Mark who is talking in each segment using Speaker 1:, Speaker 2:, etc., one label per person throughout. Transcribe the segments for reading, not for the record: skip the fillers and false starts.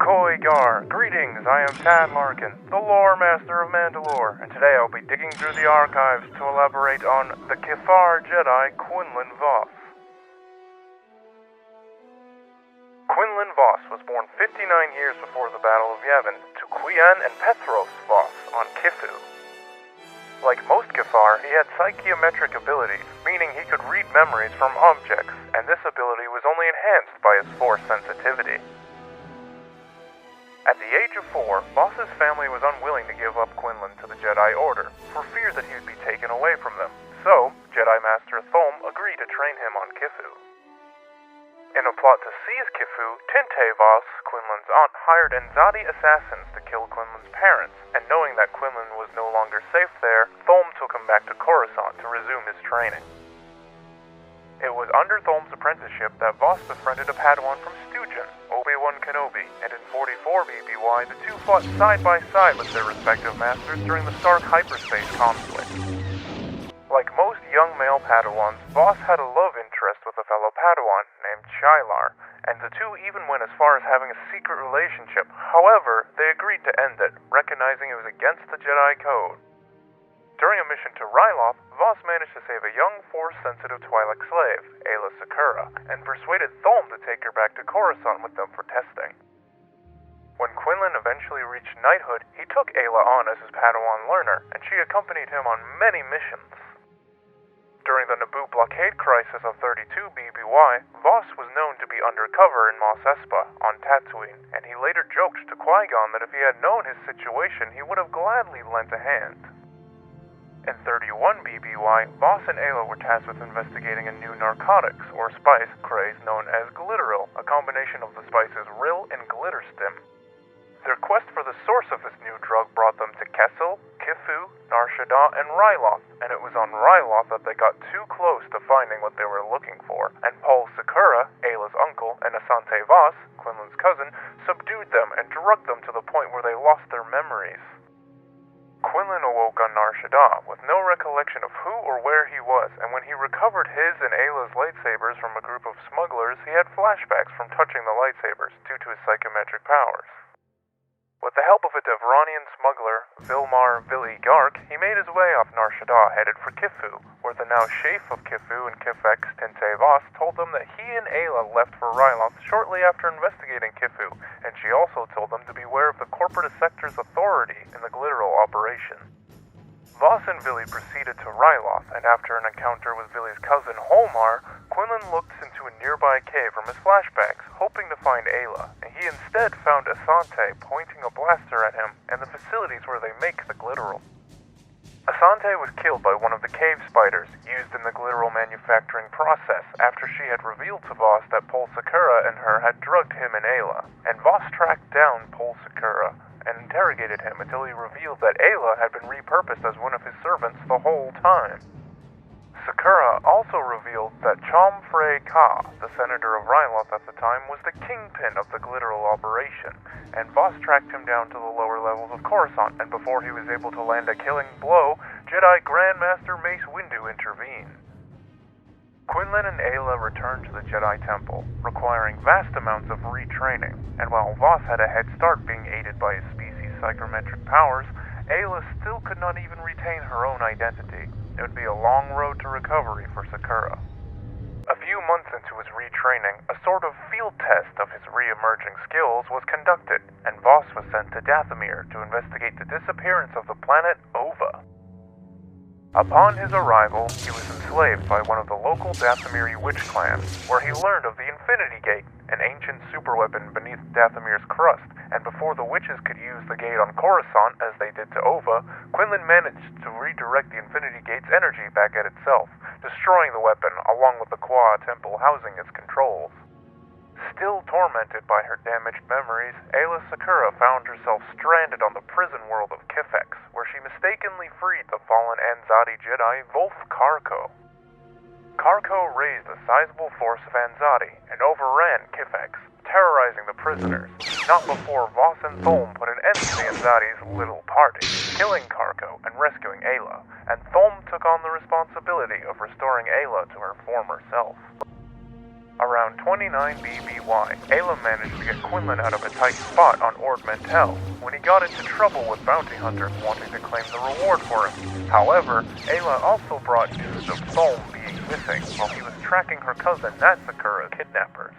Speaker 1: Koi Gar, greetings, I am Tad Larkin, the lore master of Manda-LORE, and today I'll be digging through the archives to elaborate on the Kefar Jedi Quinlan Vos. Quinlan Vos was born 59 years before the Battle of Yavin to Quinlan and Pethros Vos on Kifu. Like most Kefar, he had psychometric abilities, meaning he could read memories from objects, and this ability was only enhanced by his force sensitivity. At the age of 4, Vos's family was unwilling to give up Quinlan to the Jedi Order, for fear that he would be taken away from them, so Jedi Master Thom agreed to train him on Kifu. In a plot to seize Kifu, Tinte Vos, Quinlan's aunt, hired Anzadi assassins to kill Quinlan's parents, and knowing that Quinlan was no longer safe there, Thom took him back to Coruscant to resume his training. It was under Thom's apprenticeship that Vos befriended a Padawan from Stugin, Obi-Wan Kenobi, and in 44 BBY, the two fought side by side with their respective masters during the Stark hyperspace conflict. Like most young male Padawans, Vos had a love interest with a fellow Padawan named Shylar, and the two even went as far as having a secret relationship. However, they agreed to end it, recognizing it was against the Jedi Code. During a mission to Ryloth, Vos managed to save a young Force-sensitive Twi'lek slave, Aayla Secura, and persuaded Thom to take her back to Coruscant with them for testing. When Quinlan eventually reached knighthood, he took Aayla on as his Padawan learner, and she accompanied him on many missions. During the Naboo blockade crisis of 32 BBY, Vos was known to be undercover in Mos Espa on Tatooine, and he later joked to Qui-Gon that if he had known his situation, he would have gladly lent a hand. In 31 BBY, Vos and Aayla were tasked with investigating a new narcotics, or spice, craze known as glitteril, a combination of the spices rill and glitterstim. Their quest for the source of this new drug brought them to Kessel, Kifu, Nar Shaddaa, and Ryloth, and it was on Ryloth that they got too close to finding what they were looking for, and Pol Secura, Aayla's uncle, and Asante Vos, Quinlan's cousin, subdued them and drugged them to the point where they lost their memories. Quinlan awoke on Nar Shaddaa with no recollection of who or where he was, and when he recovered his and Aayla's lightsabers from a group of smugglers, he had flashbacks from touching the lightsabers due to his psychometric powers. With the help of a Devronian smuggler, Vilmar Vili Gark, he made his way off Nar Shaddaa headed for Kifu, where the now Sheikh of Kifu and Kifex Tinte Vos told them that he and Aayla left for Ryloth shortly after investigating Kifu, and she also told them to beware of the corporate sector's authority in the glitteril operation. Vos and Vili proceeded to Ryloth, and after an encounter with Vili's cousin Holmar, Quinlan looked into a nearby cave from his flashbacks, hoping to find Aayla, and he instead found Asante pointing a blaster at him and the facilities where they make the glitteril. Asante was killed by one of the cave spiders used in the glitteril manufacturing process after she had revealed to Vos that Pol Secura and her had drugged him and Aayla, and Vos tracked down Pol Secura and interrogated him until he revealed that Aayla had been repurposed as one of his servants the whole time. Secura also revealed that Chom Frey Ka, the senator of Ryloth at the time, was the kingpin of the glitteril operation, and Vos tracked him down to the lower levels of Coruscant, and before he was able to land a killing blow, Jedi Grandmaster Mace Windu intervened. Quinlan and Aayla returned to the Jedi Temple, requiring vast amounts of retraining, and while Vos had a head start being aided by his species' psychometric powers, Aayla still could not even retain her own identity. It would be a long road to recovery for Secura. A few months into his retraining, a sort of field test of his re-emerging skills was conducted, and Vos was sent to Dathomir to investigate the disappearance of the planet Ova. Upon his arrival, he was enslaved by one of the local Dathomiri witch clans, where he learned of the Infinity Gate, an ancient superweapon beneath Dathomir's crust, and before the witches could use the gate on Coruscant, as they did to Ova, Quinlan managed to redirect the Infinity Gate's energy back at itself, destroying the weapon along with the Qua temple housing its controls. Still tormented by her damaged memories, Aayla Secura found herself stranded on the prison world of Kifex, where she mistakenly freed the fallen Anzadi Jedi Volf Karko. Karko raised a sizable force of Anzadi and overran Kifex, terrorizing the prisoners, not before Vos and Thom put an end to the Anzadi's little party, killing Karko and rescuing Aayla, and Thom took on the responsibility of restoring Aayla to her former self. Around 29 BBY, Ayla managed to get Quinlan out of a tight spot on Ord Mantell when he got into trouble with bounty hunters wanting to claim the reward for him. However, Ayla also brought news of Thulm being missing while he was tracking her cousin Nat Sakura's kidnappers.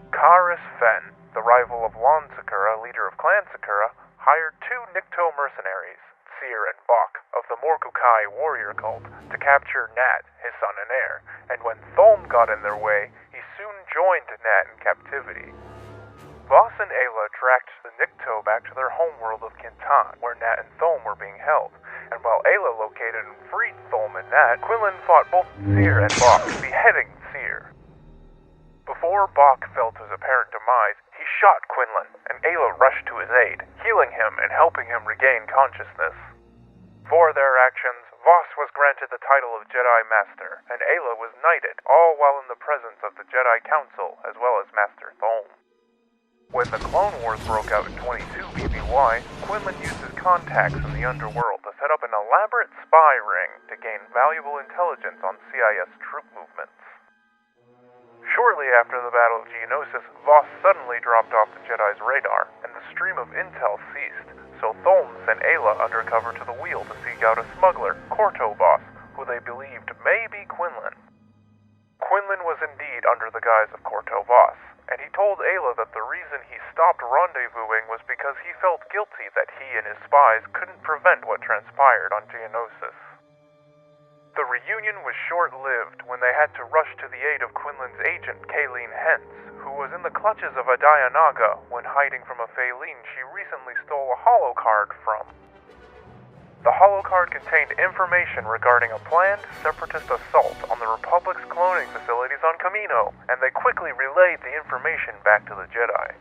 Speaker 1: Karis Fen, the rival of Lon Sakura, leader of Clan Sakura, hired 2 Nikto mercenaries, Seer and Bok, of the Morkukai warrior cult, to capture Nat, his son and heir, and when Thulm got in their way, he soon joined Nat in captivity. Vos and Ayla tracked the Nikto back to their homeworld of Kintan, where Nat and Thulm were being held, and while Ayla located and freed Thulm and Nat, Quinlan fought both Seer and Bok, beheading Seer. Before Bok fell to his apparent demise, he shot Quinlan, and Ayla rushed to his aid, healing him and helping him regain consciousness. For their actions, Vos was granted the title of Jedi Master, and Ayla was knighted, all while in the presence of the Jedi Council, as well as Master Thulm. When the Clone Wars broke out in 22 BBY, Quinlan used his contacts in the underworld to set up an elaborate spy ring to gain valuable intelligence on CIS troop movements. Shortly after the Battle of Geonosis, Vos suddenly dropped off the Jedi's radar, and the stream of intel ceased, so Thulm sent Ayla undercover to the Wheel to seek out a smuggler, Corto Vos, who they believed may be Quinlan. Quinlan was indeed under the guise of Corto Vos, and he told Ayla that the reason he stopped rendezvousing was because he felt guilty that he and his spies couldn't prevent what transpired on Geonosis. The reunion was short-lived when they had to rush to the aid of Quinlan's agent, Kayleen Hentz, who was in the clutches of Adaya Naga when hiding from a Faeline she recently stole a holocard from. The holocard contained information regarding a planned separatist assault on the Republic's cloning facilities on Kamino, and they quickly relayed the information back to the Jedi.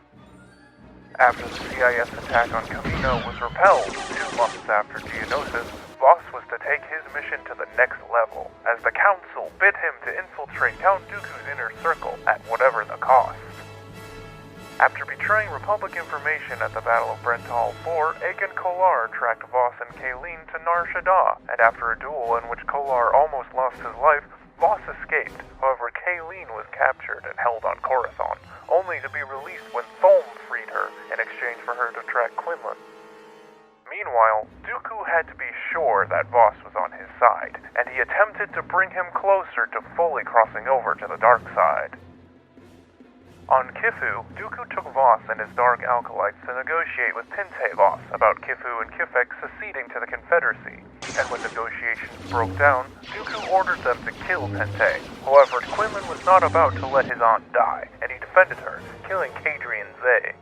Speaker 1: After the CIS attack on Kamino was repelled 2 months after Geonosis, Vos was to take his mission to the next level, as the Council bid him to infiltrate Count Dooku's inner circle at whatever the cost. After betraying Republic information at the Battle of Brental 4, Agen Kolar tracked Vos and Kayleen to Nar Shaddaa, and after a duel in which Kolar almost lost his life, Vos escaped. However, Kayleen was captured and held on Coruscant, only to be released when Thulm freed her in exchange for her to track Quinlan. Meanwhile, Dooku had to be sure that Vos was on his side, and he attempted to bring him closer to fully crossing over to the dark side. On Kifu, Dooku took Vos and his Dark Alkalites to negotiate with Tinte Vos about Kifu and Kifek seceding to the Confederacy, and when negotiations broke down, Dooku ordered them to kill Tinte. However, Quinlan was not about to let his aunt die, and he defended her, killing Kadrian Zay.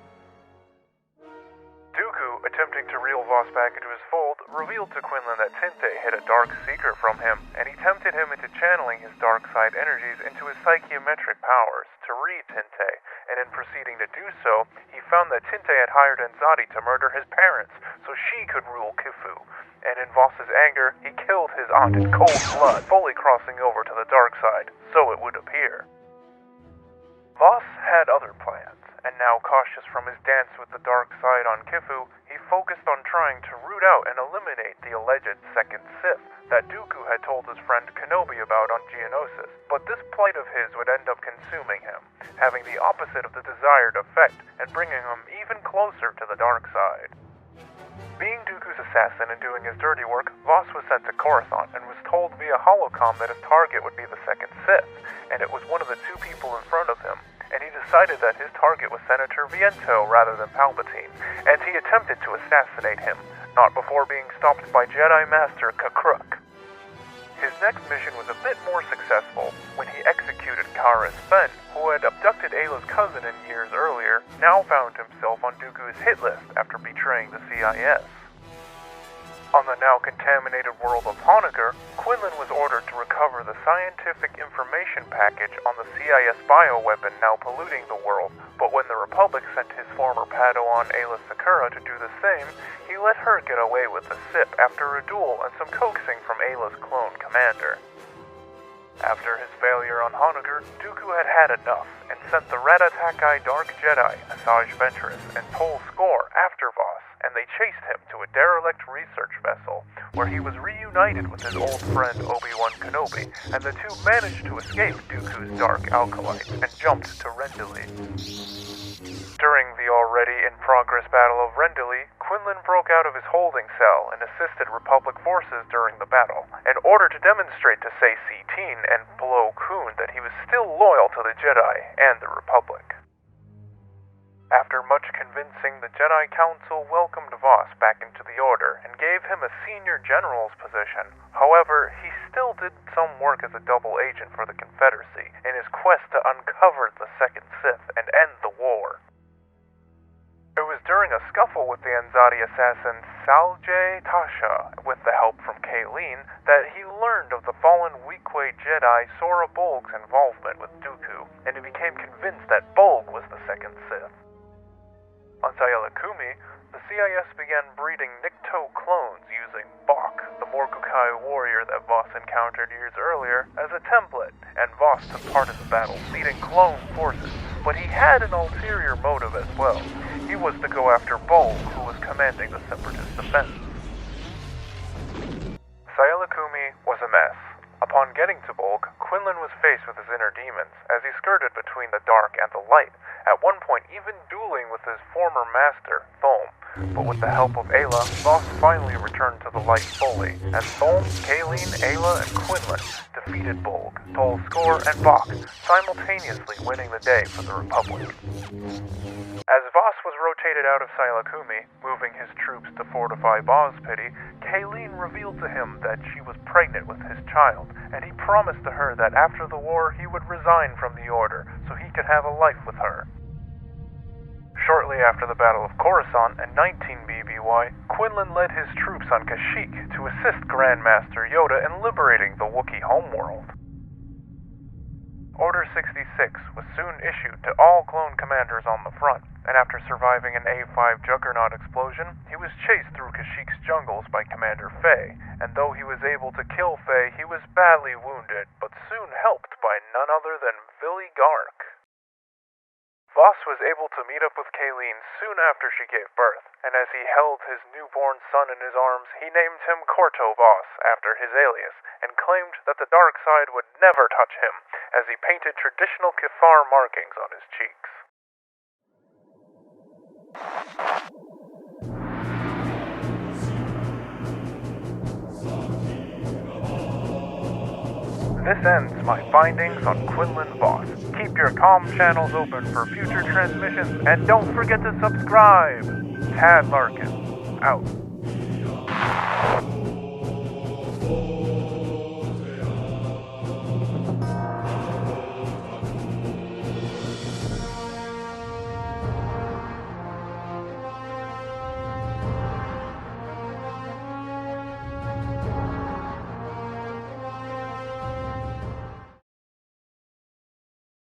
Speaker 1: Dooku, attempting to reel Vos back into his fold, revealed to Quinlan that Tinte hid a dark secret from him, and he tempted him into channeling his dark side energies into his psychometric powers to read Tinte, and in proceeding to do so, he found that Tinte had hired Anzadi to murder his parents so she could rule Kifu, and in Vos's anger, he killed his aunt in cold blood, fully crossing over to the dark side, so it would appear. Vos had other plans, and now cautious from his dance with the dark side on Kifu, he focused on trying to root out and eliminate the alleged second Sith that Dooku had told his friend Kenobi about on Geonosis, but this plight of his would end up consuming him, having the opposite of the desired effect, and bringing him even closer to the dark side. Being Dooku's assassin and doing his dirty work, Vos was sent to Coruscant and was told via holocom that his target would be the second Sith, and it was one of the 2 people in front of him, and he decided that his target was Senator Viento rather than Palpatine, and he attempted to assassinate him, not before being stopped by Jedi Master Kakruk. His next mission was a bit more successful when he executed Karis Fen, who had abducted Ayla's cousin in years earlier, now found himself on Dooku's hit list after betraying the CIS. On the now contaminated world of Honaker, Quinlan was ordered to recover the scientific information package on the CIS bioweapon now polluting the world, but when the Republic sent his former Padawan Ayla Sakura to do the same, he let her get away with the SIP after a duel and some coaxing from Ayla's clone commander. After his failure on Honaker, Dooku had had enough and sent the Ratatakai Dark Jedi, Asajj Ventress, and Tol Skor after Vos, and they chased him to a derelict research vessel, where he was reunited with his old friend Obi-Wan Kenobi, and the two managed to escape Dooku's dark alkalight and jumped to Rendili. During the already in-progress Battle of Rendili, Quinlan broke out of his holding cell and assisted Republic forces during the battle, in order to demonstrate to Say-Teen and Plo Koon that he was still loyal to the Jedi and the Republic. After much convincing, the Jedi Council welcomed Vos back into the Order and gave him a senior general's position. However, he still did some work as a double agent for the Confederacy in his quest to uncover the Second Sith and end the war. It was during a scuffle with the Anzadi assassin Saljay Tasha, with the help from Kayleen, that he learned of the fallen Weequay Jedi Sora Bulg's involvement with Dooku, and he became convinced that Bulg was the Second Sith. On Sayalakumi, the CIS began breeding Nikto clones using Bok, the Morgukai warrior that Vos encountered years earlier, as a template, and Vos took part in the battle, leading clone forces, but he had an ulterior motive as well. He was to go after Bulg, who was commanding the Separatist defense. Sayalakumi was a mess. Upon getting to Bulg, Quinlan was faced with his inner demons, as he skirted between the dark and the light, at one point even dueling with his former master, Thom. But with the help of Ayla, Vos finally returned to the light fully, and Thom, Kayleen, Ayla, and Quinlan defeated Bulg, Tolskor, and Bok, simultaneously winning the day for the Republic. As Vos was rotated out of Sayalakumi, moving his troops to fortify Bospity, Kayleen revealed to him that she was pregnant with his child, and he promised to her that after the war he would resign from the Order so he could have a life with her. Shortly after the Battle of Coruscant in 19 BBY, Quinlan led his troops on Kashyyyk to assist Grandmaster Yoda in liberating the Wookiee homeworld. Order 66 was soon issued to all clone commanders on the front, and after surviving an A5 Juggernaut explosion, he was chased through Kashyyyk's jungles by Commander Fey, and though he was able to kill Fey, he was badly wounded, but soon helped by none other than Villy Gark. Vos was able to meet up with Kayleen soon after she gave birth, and as he held his newborn son in his arms, he named him Corto Vos after his alias, and claimed that the dark side would never touch him, as he painted traditional Kithar markings on his cheeks. This ends my findings on Quinlan Vos. Keep your comm channels open for future transmissions, and don't forget to subscribe. Tad Larkin, out.